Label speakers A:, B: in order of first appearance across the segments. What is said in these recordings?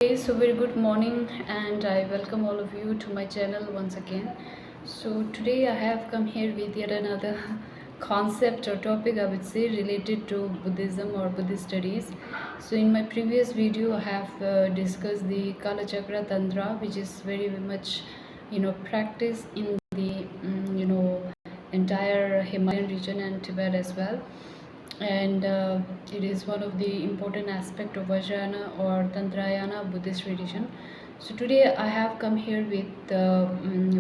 A: Okay, so very good morning, and I welcome all of you to my channel once again. So today I have come here with yet another concept or topic, I would say, related to Buddhism or Buddhist studies. So in my previous video I have discussed the Kala Chakra Tantra, which is very much practiced in the entire Himalayan region and Tibet as well. And it is one of the important aspect of Vajrayana or Tantrayana Buddhist tradition. So today I have come here with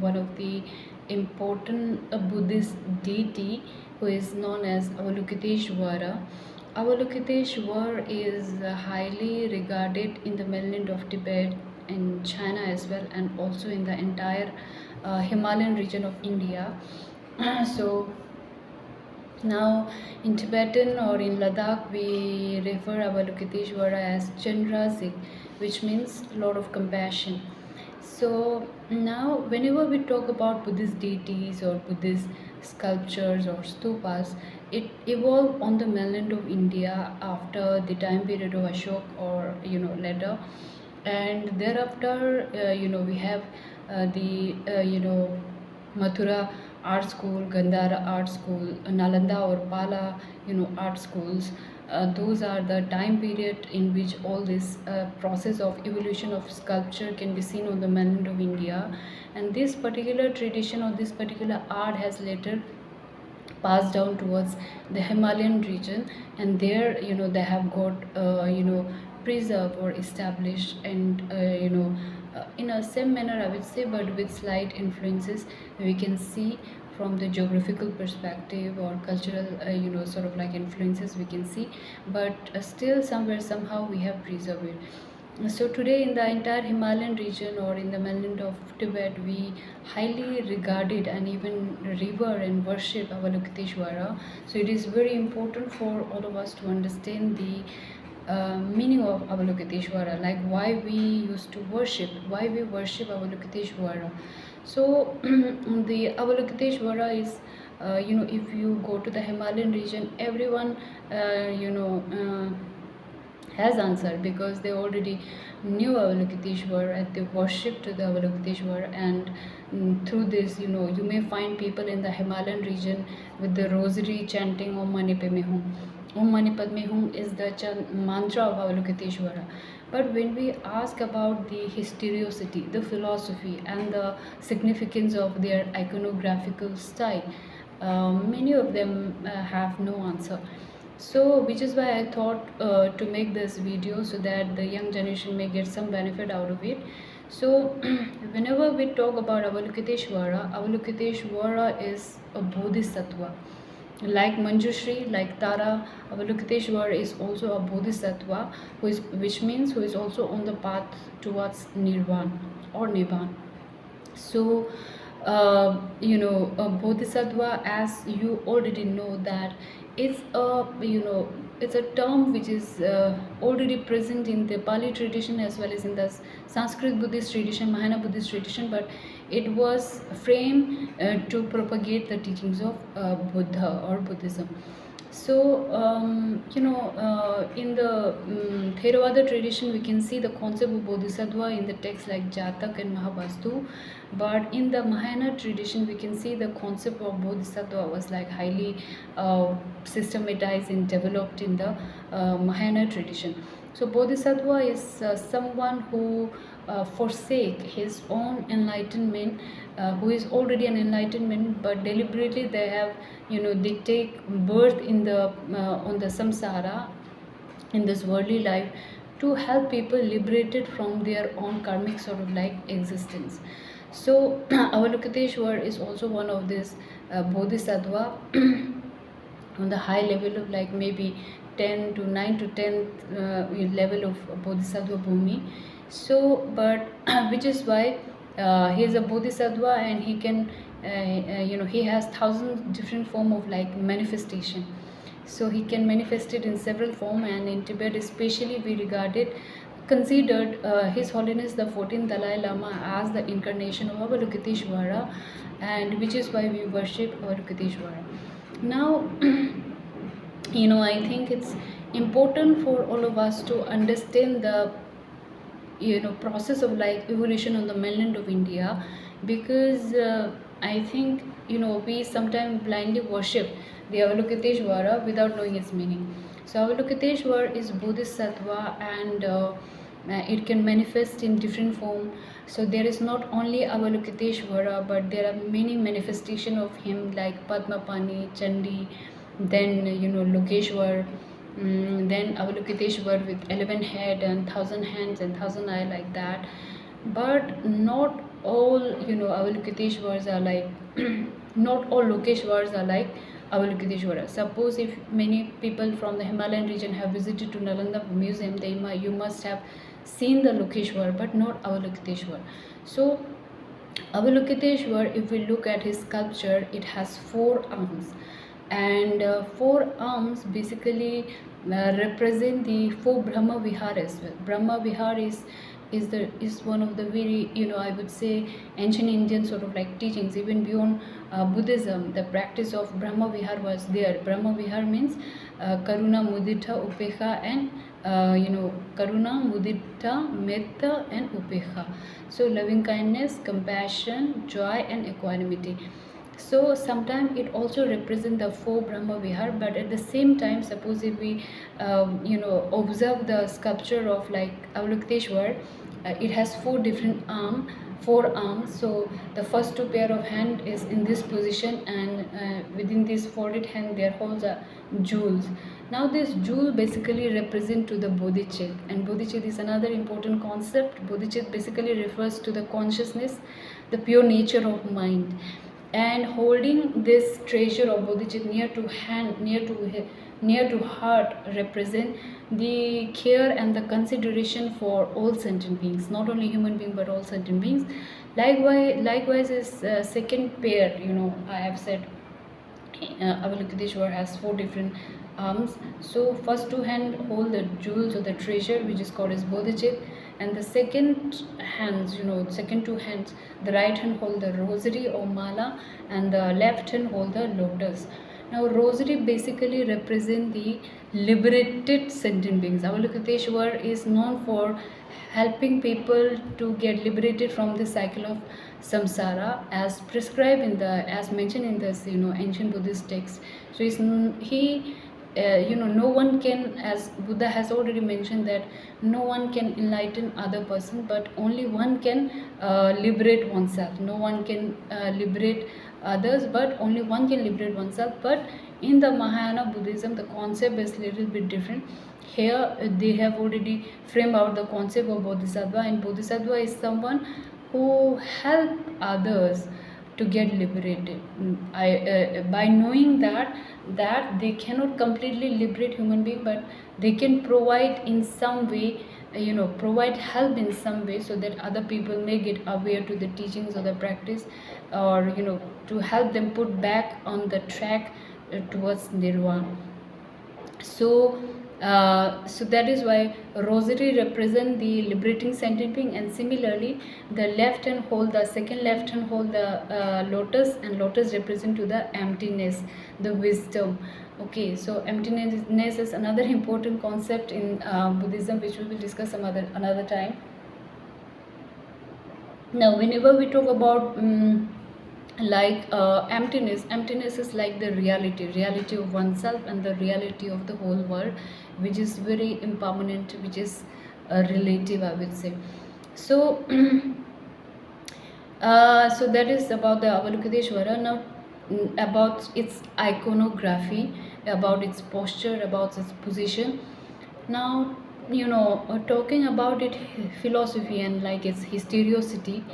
A: one of the important Buddhist deity who is known as Avalokiteshvara. Avalokiteshvara is highly regarded in the mainland of Tibet and China as well, and also in the entire Himalayan region of India. So now, in Tibetan or in Ladakh, we refer Avalokiteshvara as Chandra B, which means Lord of Compassion. So now, whenever we talk about Buddhist deities or Buddhist sculptures or stupas, it evolved on the mainland of India after the time period of Ashok or later, and thereafter we have the Mathura art school, Gandhara art school, Nalanda or Pala, art schools. Those are the time period in which all this process of evolution of sculpture can be seen on the mainland of India, and this particular tradition or this particular art has later passed down towards the Himalayan region, and there they have got preserved or established, and in a same manner I would say, but with slight influences we can see from the geographical perspective or cultural sort of like influences we can see, but still somewhere somehow we have preserved it. So today in the entire Himalayan region or in the mainland of Tibet, we highly regarded and even revere and worship Avalokiteshvara. So it is very important for all of us to understand the meaning of Avalokiteshvara, like why we used to worship, why we worship Avalokiteshvara. So the Avalokiteshvara is, if you go to the Himalayan region, everyone, has answered, because they already knew Avalokiteshvara and they worshipped the Avalokiteshvara, and through this you may find people in the Himalayan region with the rosary chanting Om Mani Padme Hum. Om Mani Padme Hum is the mantra of Avalokiteshvara. But when we ask about the historicity, the philosophy and the significance of their iconographical style, many of them have no answer. So which is why I thought to make this video, so that the young generation may get some benefit out of it. So whenever we talk about Avalokiteshvara, Avalokiteshvara is a bodhisattva. Like Manjushri, like Tara, Avalokiteshvara is also a bodhisattva, which means who is also on the path towards nirvana or nibbana. So a bodhisattva, as you already know, that it's a it's a term which is already present in the Pali tradition as well as in the Sanskrit Buddhist tradition, Mahayana Buddhist tradition, but it was framed to propagate the teachings of Buddha or Buddhism. So in the Theravada tradition, we can see the concept of bodhisattva in the texts like Jatak and Mahavastu, but in the Mahayana tradition we can see the concept of bodhisattva was like highly systematized and developed in the Mahayana tradition. So bodhisattva is someone who forsake his own enlightenment, who is already an enlightenment, but deliberately they have they take birth in the on the samsara, in this worldly life, to help people liberated from their own karmic sort of like existence. So Avalokiteshvara is also one of this bodhisattva on the high level of like maybe 10 to 9 to 10 level of bodhisattva bhumi. So but which is why he is a bodhisattva, and he can he has thousands different form of like manifestation. So he can manifest it in several form, and in Tibet especially we considered His Holiness the 14th Dalai Lama as the incarnation of Avalokiteshvara, and which is why we worship Avalokiteshvara. Now I think it's important for all of us to understand the process of like evolution on the mainland of India, because I think we sometimes blindly worship the Avalokiteshvara without knowing its meaning. So Avalokiteshvara is Buddhist sattva, and it can manifest in different form. So there is not only Avalokiteshvara, but there are many manifestation of him like Padmapani, Chandi, then Lokeshwar, then Avalokiteshwar with 11 head and 1,000 hands and 1,000 eye, like that. But not all Avalokiteshwars are like not all Lokeshwars are like Avalokiteshvara. Suppose if many people from the Himalayan region have visited to Nalanda Museum, you must have seen the Lokeshwar, but not Avalokiteshwar. So Avalokiteshwar, if we look at his sculpture, it has 4 arms, and 4 arms basically represent the 4 Brahma Vihar as well. Brahma Vihar is one of the very I would say ancient Indian sort of like teachings. Even beyond Buddhism, the practice of Brahma Vihar was there. Brahma Vihar means Karuna, Mudita, Upekha, and Karuna, Mudita, Metta, and Upekha. So loving kindness, compassion, joy, and equanimity. So sometimes it also represents the 4 Brahma Vihar, but at the same time, suppose if we observe the sculpture of like Avalokiteshwar, it has 4 arms. So the first 2 pair of hand is in this position, and within this folded hand there holds a jewels. Now this jewel basically represent to the bodhicitta, and bodhicitta is another important concept. Bodhicitta basically refers to the consciousness, the pure nature of mind. And holding this treasure of bodhicitta near to hand, near to heart, represent the care and the consideration for all sentient beings, not only human beings but all sentient beings. Likewise is second pair. I have said Avalokiteshvara has 4 different arms. So first 2 hands hold the jewels or the treasure, which is called as bodhicitta, and the second hands, second 2 hands, the right hand hold the rosary or mala, and the left hand hold the lotus. Now rosary basically represent the liberated sentient beings. Avalokiteshvara is known for helping people to get liberated from the cycle of samsara, as prescribed as mentioned in this ancient Buddhist text. So he no one can, as Buddha has already mentioned, that no one can enlighten other person, but only one can liberate oneself. No one can liberate others, but only one can liberate oneself. But in the Mahayana Buddhism, the concept is little bit different. Here they have already framed out the concept of Bodhisattva, and Bodhisattva is someone who help others to get liberated. By knowing that they cannot completely liberate human being, but they can provide in some way, provide help in some way, so that other people may get aware to the teachings or the practice, or to help them put back on the track towards nirvana. So that is why rosary represent the liberating sentient being, and similarly the second left hand hold the lotus, and lotus represent to the emptiness, the wisdom. Okay, so emptiness is another important concept in Buddhism, which we will discuss another time. Now whenever we talk about emptiness is like the reality of oneself and the reality of the whole world, which is very impermanent, which is relative, I would say. So so that is about the Avalokiteshvara. Now about its iconography, about its posture, about its position. Now talking about its philosophy and like its historicity.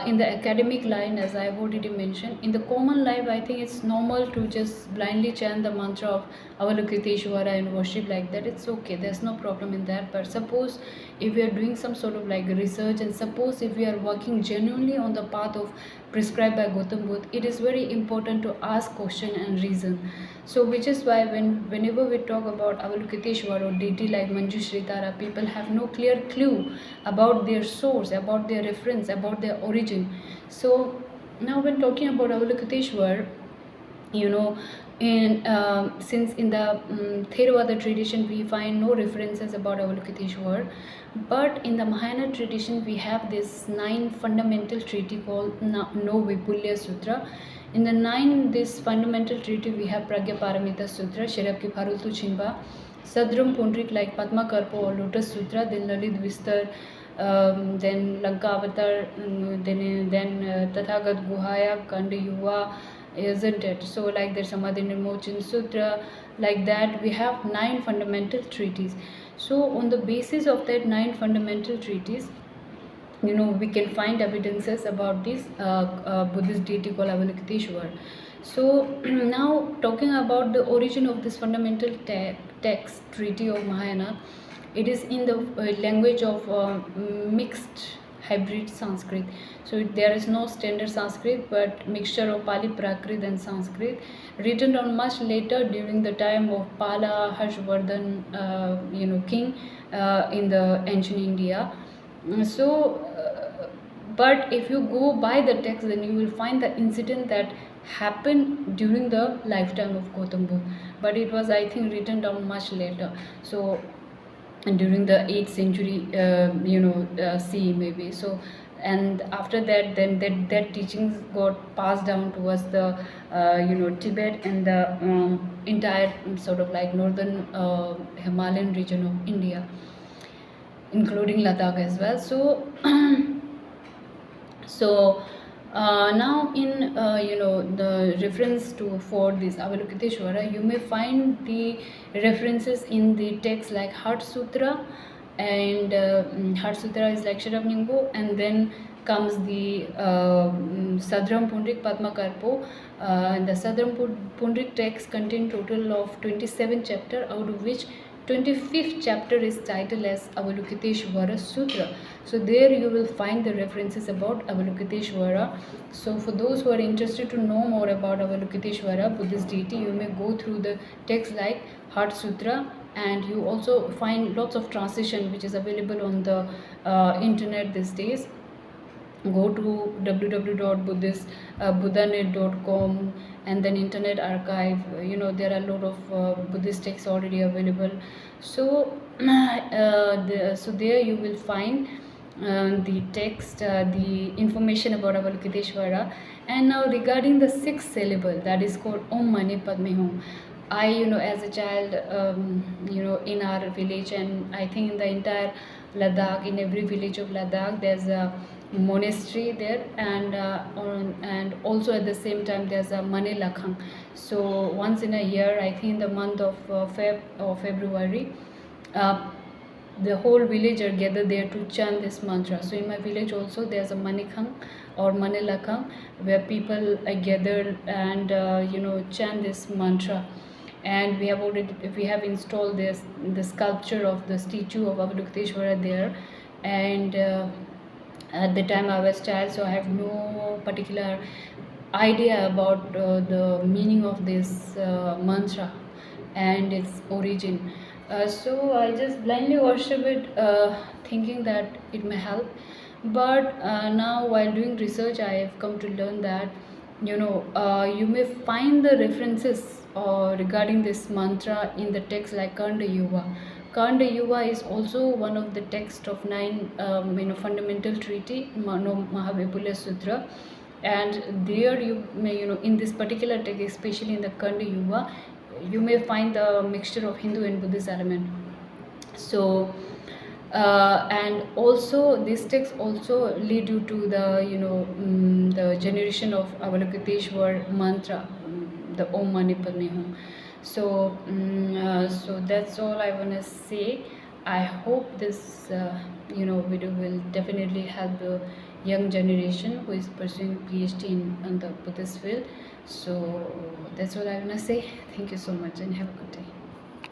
A: In the academic line, as I have already mentioned, in the common life, I think it's normal to just blindly chant the mantra of Avalokiteshvara and worship like that. It's okay, there's no problem in that. But suppose if we are doing some sort of like research, and suppose if we are working genuinely on the path of prescribed by Gautam Buddha, it is very important to ask question and reason. So which is why whenever we talk about Avalokiteshvara or deity like Manjushri Tara, people have no clear clue about their source, about their reference, about their origin. So now when talking about Avalokiteshvara, you know in since in the Theravada tradition we find no references about Avalokiteshvara, but in the Mahayana tradition we have this 9 fundamental treaty called No Vipulya Sutra. In the 9 this fundamental treaty we have Pragya Paramita Sutra, Shirapki Bharultu Chinba, Sadram Pundrik like Padma Karpo or Lotus Sutra, then Lalit Vistar, then Lanka Avatar, then Tathagat Guhaya Kanda Yuva, isn't it? So like there's Samadhi Nirmochan Sutra, like that we have 9 fundamental treaties. So on the basis of that 9 fundamental treaties, we can find evidences about this Buddhist deity called Avalokiteshvara. So now talking about the origin of this fundamental text treaty of Mahayana, it is in the language of mixed hybrid Sanskrit. So there is no standard Sanskrit but mixture of Pali, Prakrit and Sanskrit, written down much later during the time of Pala Harshvardhan king in the ancient India. But if you go by the text, then you will find the incident that happened during the lifetime of Gautam Buddha, but it was, I think, written down much later. So during the 8th century CE maybe. So and after that, then that teachings got passed down towards the Tibet and the entire sort of like northern Himalayan region of India, including Ladakh as well. So so now in the reference to for this Avalokiteshvara, you may find the references in the text like Heart Sutra, and Heart Sutra is like Shirabnyambo, and then comes the Sadram Pundrik Padma Karpo. And the Sadram Pundrik text contain total of 27 chapter, out of which 25th chapter is titled as Avalokiteshvara Sutra. So there you will find the references about Avalokiteshvara. So for those who are interested to know more about Avalokiteshvara, Buddhist deity, you may go through the text like Heart Sutra, and you also find lots of translation which is available on the internet these days. Go to www.buddhanet.com and then Internet Archive. There are a lot of Buddhist texts already available. So so there you will find the text, the information about Avalokiteshvara. And now regarding the 6th syllable, that is called Om Mani Padme Hum. I, as a child, in our village, and I think in the entire Ladakh, in every village of Ladakh, there's a monastery there, and also at the same time there's a Mane Lakhang. So once in a year, I think in the month of February, the whole village are gathered there to chant this mantra. So in my village also there's a Manikhang or Manelakhang, where people are gathered and chant this mantra. And we have installed the sculpture of the statue of Avalokiteshvara there. And at the time I was child, so I have no particular idea about the meaning of this mantra and its origin. So I just blindly worship it, thinking that it may help. But now while doing research, I have come to learn that you may find the references regarding this mantra in the text like Kanda Yuva. Kanda Yuva is also one of the text of 9 fundamental treaty, Mahavipulya Sutra. And there you may, in this particular text, especially in the Kanda Yuva, you may find the mixture of Hindu and Buddhist element. So and also this text also lead you to the the generation of Avalokiteshvara mantra, the Om Mani Padme Hum. So so that's all I want to say. I hope this video will definitely help the young generation who is pursuing PhD in the Buddhist field. So that's all I want to say. Thank you so much and have a good day.